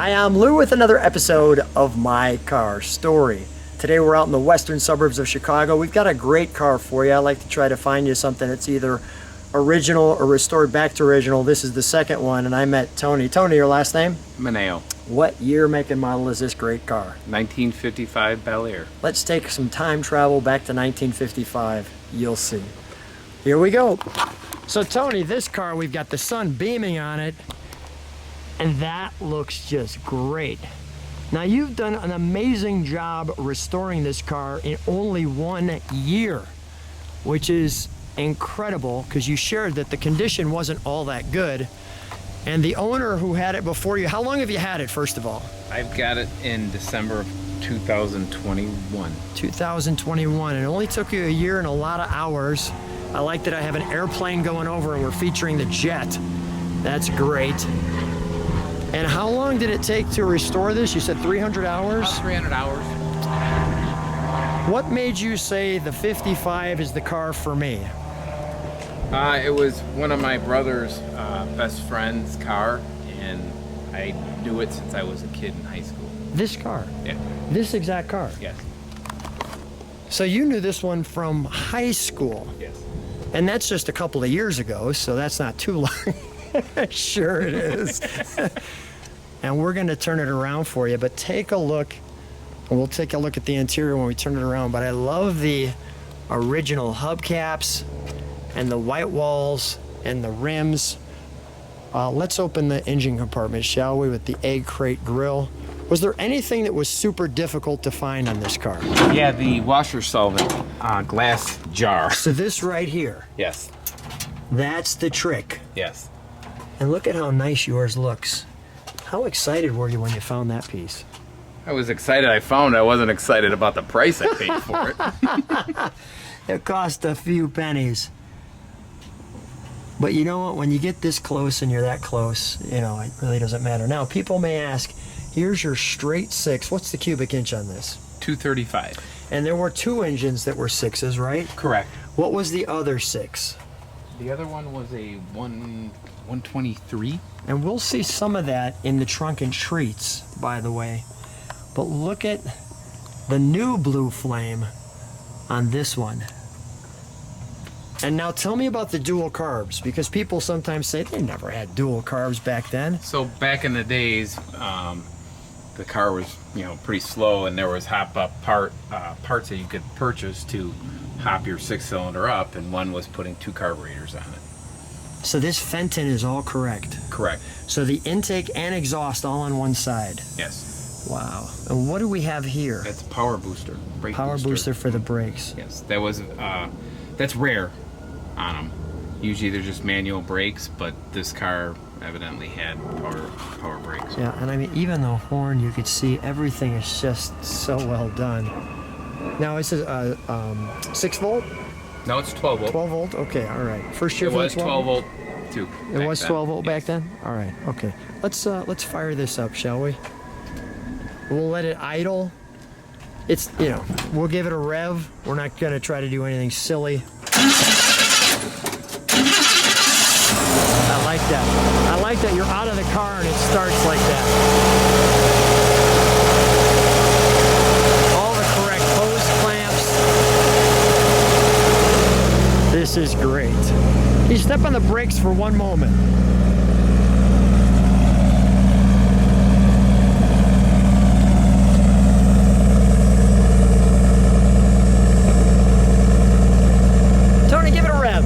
Hi, I'm Lou with another episode of My Car Story. Today we're out in the western suburbs of Chicago. We've got a great car for you. I like to try to find you something that's either original or restored back to original. This is the second one, and I met Tony. Tony, your last name? Munao. What year, make, and model is this great car? 1955 Bel Air. Let's take some time travel back to 1955. You'll see. Here we go. So Tony, this car, we've got the sun beaming on it, and that looks just great. Now you've done an amazing job restoring this car in only 1 year, which is incredible because you shared that the condition wasn't all that good. And the owner who had it before you, how long have you had it, first of all? I've got it in December of 2021. 2021, and it only took you a year and a lot of hours. I like that I have an airplane going over and we're featuring the jet. That's great. And how long did it take to restore this? You said 300 hours? About 300 hours. What made you say the 55 is the car for me? It was one of my brother's best friend's car, and I knew it since I was a kid in high school. This car? Yeah. This exact car? Yes. So you knew this one from high school? Yes. And that's just a couple of years ago, so that's not too long. Sure it is. And we're going to turn it around for you, but take a look. We'll take a look at the interior when we turn it around, but I love the original hubcaps and the white walls and the rims. Let's open the engine compartment, shall we, with the egg crate grill. Was there anything that was super difficult to find on this car? Yeah, the washer solvent glass jar. So this right here, Yes. that's the trick. Yes. And look at how nice yours looks. How excited were you when you found that piece? I was excited I found it. I wasn't excited about the price I paid for it. It cost a few pennies. But you know what? When you get this close and you're that close, you know, it really doesn't matter. Now, people may ask, here's your straight six. What's the cubic inch on this? 235. And there were two engines that were sixes, right? Correct. What was the other six? The other one was a 123. And we'll see some of that in the trunk and treats, by the way. But look at the new blue flame on this one. And now tell me about the dual carbs, because people sometimes say they never had dual carbs back then. So back in the days, the car was, pretty slow, and there was hop-up parts that you could purchase to hop your six-cylinder up, and one was putting two carburetors on it. So this Fenton is all correct. Correct. So the intake and exhaust all on one side. Yes. Wow. And what do we have here? That's a power booster. Brake Power booster for the brakes. Yes. That was that's rare on them. Usually they're just manual brakes, but this car evidently had power brakes. Yeah, and I mean, even the horn, you could see everything is just so well done. Now, this is 6 volt? No, it's 12 volt. 12 volt? Okay, all right. First year It was 12 volt too. It was 12 volt back Yes. then? All right, okay. Let's fire this up, shall we? We'll let it idle. It's, we'll give it a rev. We're not gonna try to do anything silly. I like that. I like that you're out of the car and it starts like that. All the correct hose clamps. This is great. You step on the brakes for one moment. Tony, give it a rev.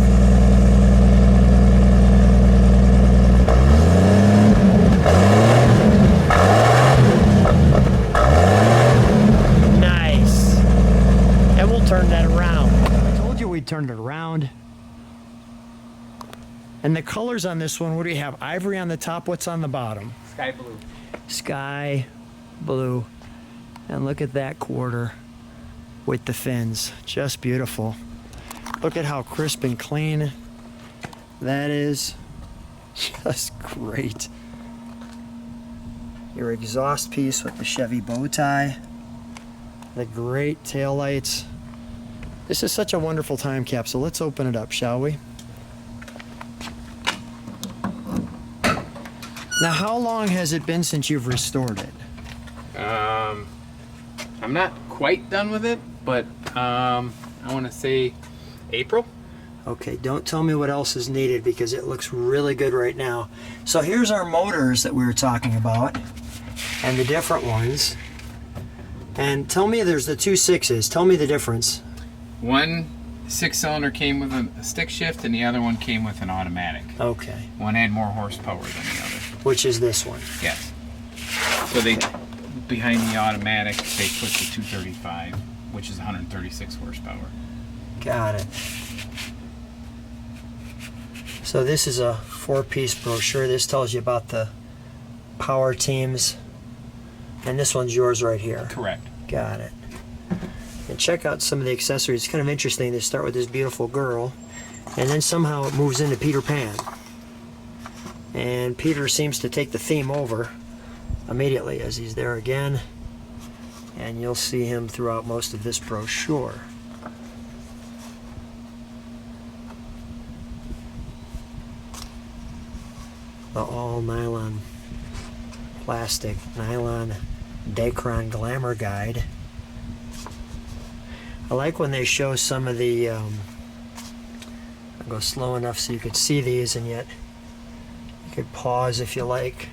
Nice. And we'll turn that around. I told you we turned it around. And the colors on this one, what do we have? Ivory on the top, what's on the bottom? Sky blue. Sky blue. And look at that quarter with the fins. Just beautiful. Look at how crisp and clean that is. Just great. Your exhaust piece with the Chevy bow tie. The great taillights. This is such a wonderful time capsule. Let's open it up, shall we? Now, how long has it been since you've restored it? I'm not quite done with it, but I want to say April. Okay, don't tell me what else is needed because it looks really good right now. So here's our motors that we were talking about and the different ones. And tell me, there's the 2.6s. Tell me the difference. One 6-cylinder came with a stick shift and the other one came with an automatic. Okay. One had more horsepower than the other. Which is this one? Yes. So they, behind the automatic, they put the 235, which is 136 horsepower. Got it. So this is a 4-piece brochure. This tells you about the power teams. And this one's yours right here. Correct. Got it. And check out some of the accessories. It's kind of interesting. They start with this beautiful girl, and then somehow it moves into Peter Pan. And Peter seems to take the theme over immediately as he's there again. And you'll see him throughout most of this brochure. The all nylon plastic nylon Dacron Glamour Guide. I like when they show some of the I'll go slow enough so you could see these, and yet you could pause if you like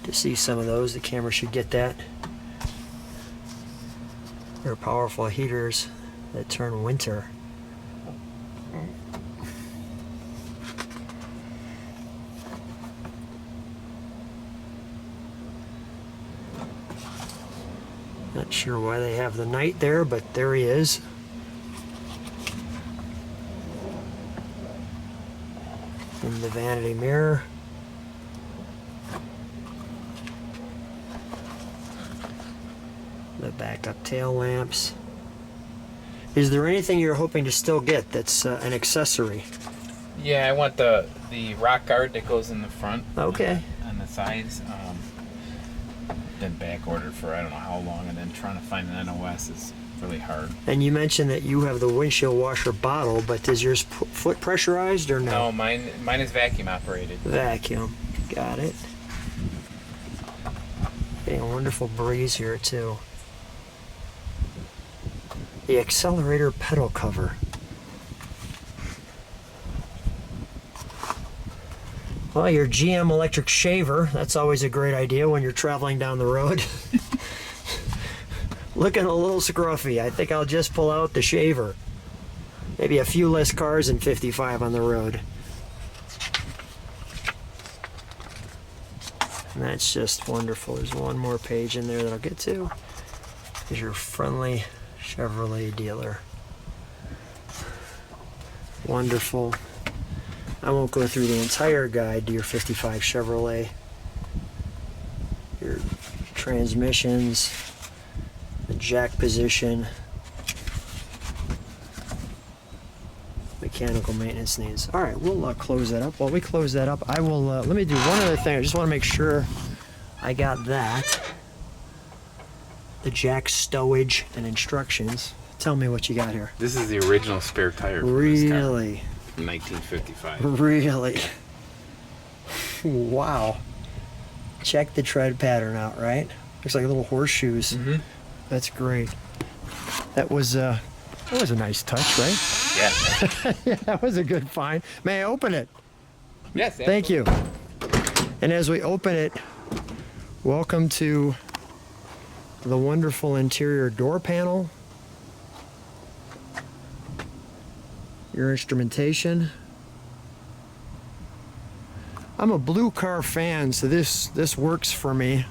to see some of those. The camera should get that. They're powerful heaters that turn winter. Not sure why they have the knight there, but there he is. In the vanity mirror. The backup tail lamps. Is there anything you're hoping to still get that's an accessory? Yeah, I want the rock guard that goes in the front. Okay. On the sides. Been back ordered for I don't know how long, and then trying to find an NOS is really hard. And you mentioned that you have the windshield washer bottle, but is yours foot pressurized or no? No, mine is vacuum operated. Vacuum. Got it. Getting a wonderful breeze here too. The accelerator pedal cover. Well, your GM electric shaver, that's always a great idea when you're traveling down the road. Looking a little scruffy. I think I'll just pull out the shaver. Maybe a few less cars in 55 on the road. And that's just wonderful. There's one more page in there that I'll get to. Is your friendly Chevrolet dealer. Wonderful. I won't go through the entire guide to your 55 Chevrolet. Your transmissions, the jack position, mechanical maintenance needs. All right, we'll close that up. While we close that up, I will, let me do one other thing. I just want to make sure I got that. The jack stowage and instructions. Tell me what you got here. This is the original spare tire for this car. Really? 1955. Really? Wow. Check the tread pattern out, right? Looks like little horseshoes. Mm-hmm. That's great. That was a nice touch, right? Yeah. Yeah, that was a good find. May I open it? Yes. Thank you. And as we open it, welcome to the wonderful interior door panel. Your instrumentation. I'm a blue car fan, so this works for me.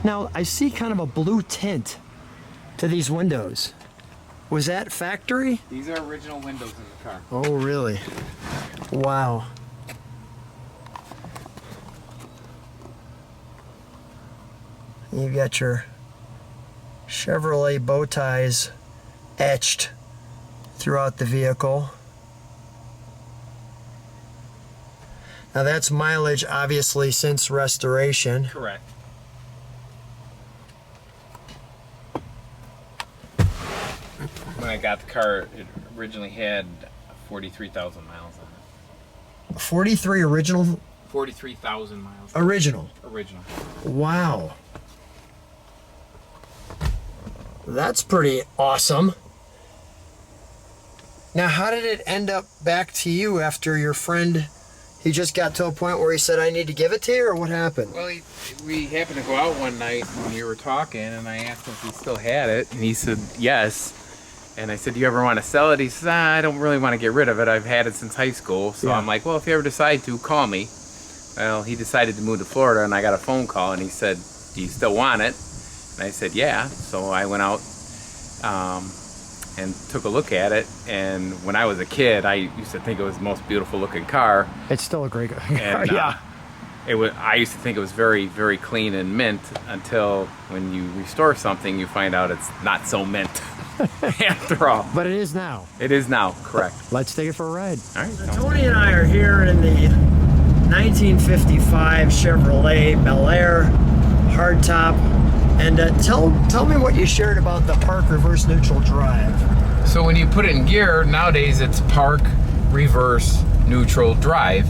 Now, I see kind of a blue tint to these windows. Was that factory? These are original windows in the car. Oh, really? Wow. You've got your Chevrolet bow ties etched throughout the vehicle. Now that's mileage obviously since restoration. Correct. When I got the car, it originally had 43,000 miles on it. 43 original 43,000 miles. Original. Original. Wow. That's pretty awesome. Now, how did it end up back to you after your friend, he just got to a point where he said, I need to give it to you, or what happened? Well, we happened to go out one night when we were talking, and I asked him if he still had it, and he said yes. And I said, do you ever want to sell it? He said, I don't really want to get rid of it. I've had it since high school. So Yeah. I'm like, well, if you ever decide to, call me. Well, he decided to move to Florida, and I got a phone call, and he said, do you still want it? And I said, yeah. So I went out and took a look at it. And when I was a kid, I used to think it was the most beautiful looking car. It's still a great car. And Yeah. I used to think it was very, very clean and mint until when you restore something, you find out it's not so mint after all. But it is now. It is now, correct. Let's take it for a ride. All right. Tony and I are here in the 1955 Chevrolet Bel Air hardtop. And tell me what you shared about the park reverse neutral drive. So when you put it in gear, nowadays it's park, reverse, neutral, drive.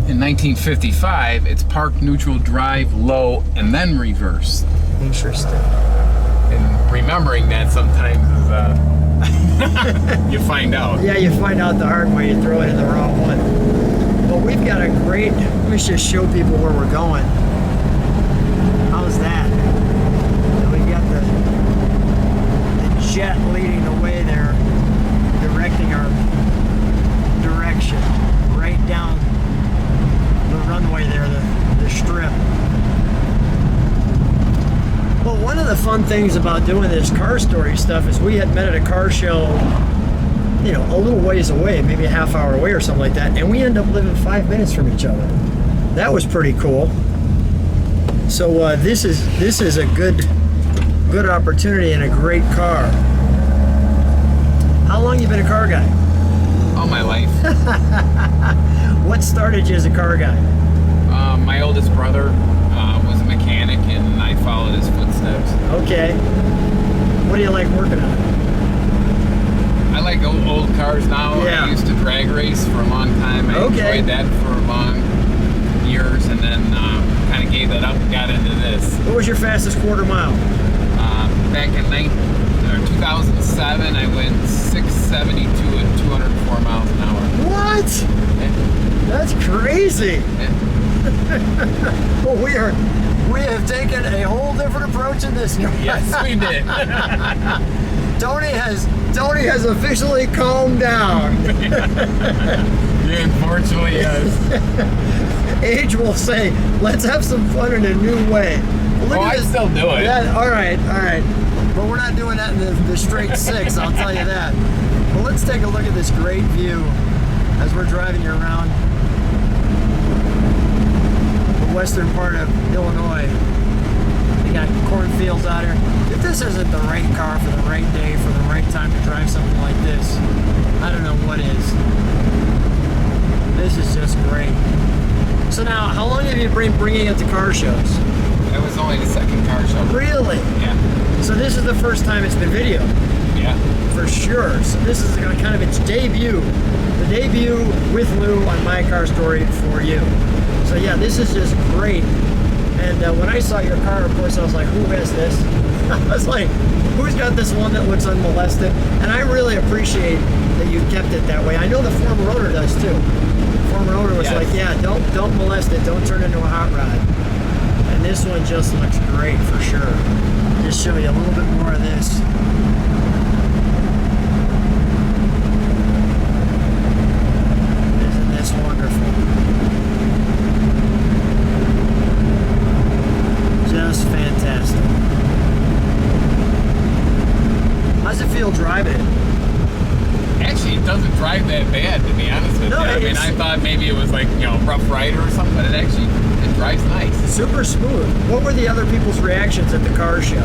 In 1955, it's park, neutral, drive, low, and then reverse. Interesting. And remembering that sometimes is, you find out. Yeah, you find out the hard way, you throw it in the wrong one. But we've got a great, let me just show people where we're going. How's that? And we've got the jet leading the way there, directing our direction right down the runway there, the strip. Well, one of the fun things about doing this car story stuff is we had met at a car show, you know, a little ways away, maybe a half hour away or something like that, and we end up living 5 minutes from each other. That was pretty cool. So this is a good opportunity and a great car. How long you been a car guy? All my life. What started you as a car guy? My oldest brother was a mechanic, and I followed his footsteps. Okay. What do you like working on? I like old cars now. Yeah. I used to drag race for a long time. I Okay. enjoyed that for long years, and then kind of gave that up and got into this. What was your fastest quarter mile? Back in 2007, I went 672 at 204 miles an hour. What? Yeah. That's crazy. Yeah. Well, we have taken a whole different approach in this. Yes, we did. Tony has officially calmed down. Yeah, unfortunately, yes. Age will say, let's have some fun in a new way. Look I still do it. Yeah, all right. But we're not doing that in the straight six, I'll tell you that. But let's take a look at this great view as we're driving you around the western part of Illinois. You got cornfields out here. If this isn't the right car for the right day, for the right time to drive something like this, I don't know what is. This is just great. So now, how long have you been bringing it to car shows? That was only the second car show. Really? Yeah. So this is the first time it's been videoed? Yeah. For sure. So this is kind of its debut. The debut with Lou on My Car Story for you. So yeah, this is just great. And when I saw your car, of course, I was like, who has this? I was like, who's got this one that looks unmolested? And I really appreciate that you kept it that way. I know the former owner does too. The former owner was like, yeah, don't molest it, don't turn it into a hot rod. And this one just looks great for sure. Just show you a little bit more of this. Isn't this wonderful? Just fantastic. How's it feel driving it? Actually, it doesn't drive that bad, to be honest with you. I mean, I thought maybe it was like, Rough Rider or something, but it drives nice. Super smooth. What were the other people's reactions at the car show?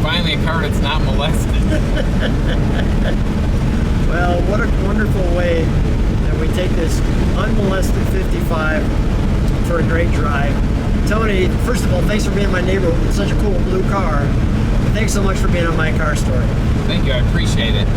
Finally, a car that's not molested. Well, what a wonderful way that we take this unmolested 55 for a great drive. Tony, first of all, thanks for being in my neighborhood with such a cool blue car. Thanks so much for being on My Car Story. Thank you, I appreciate it.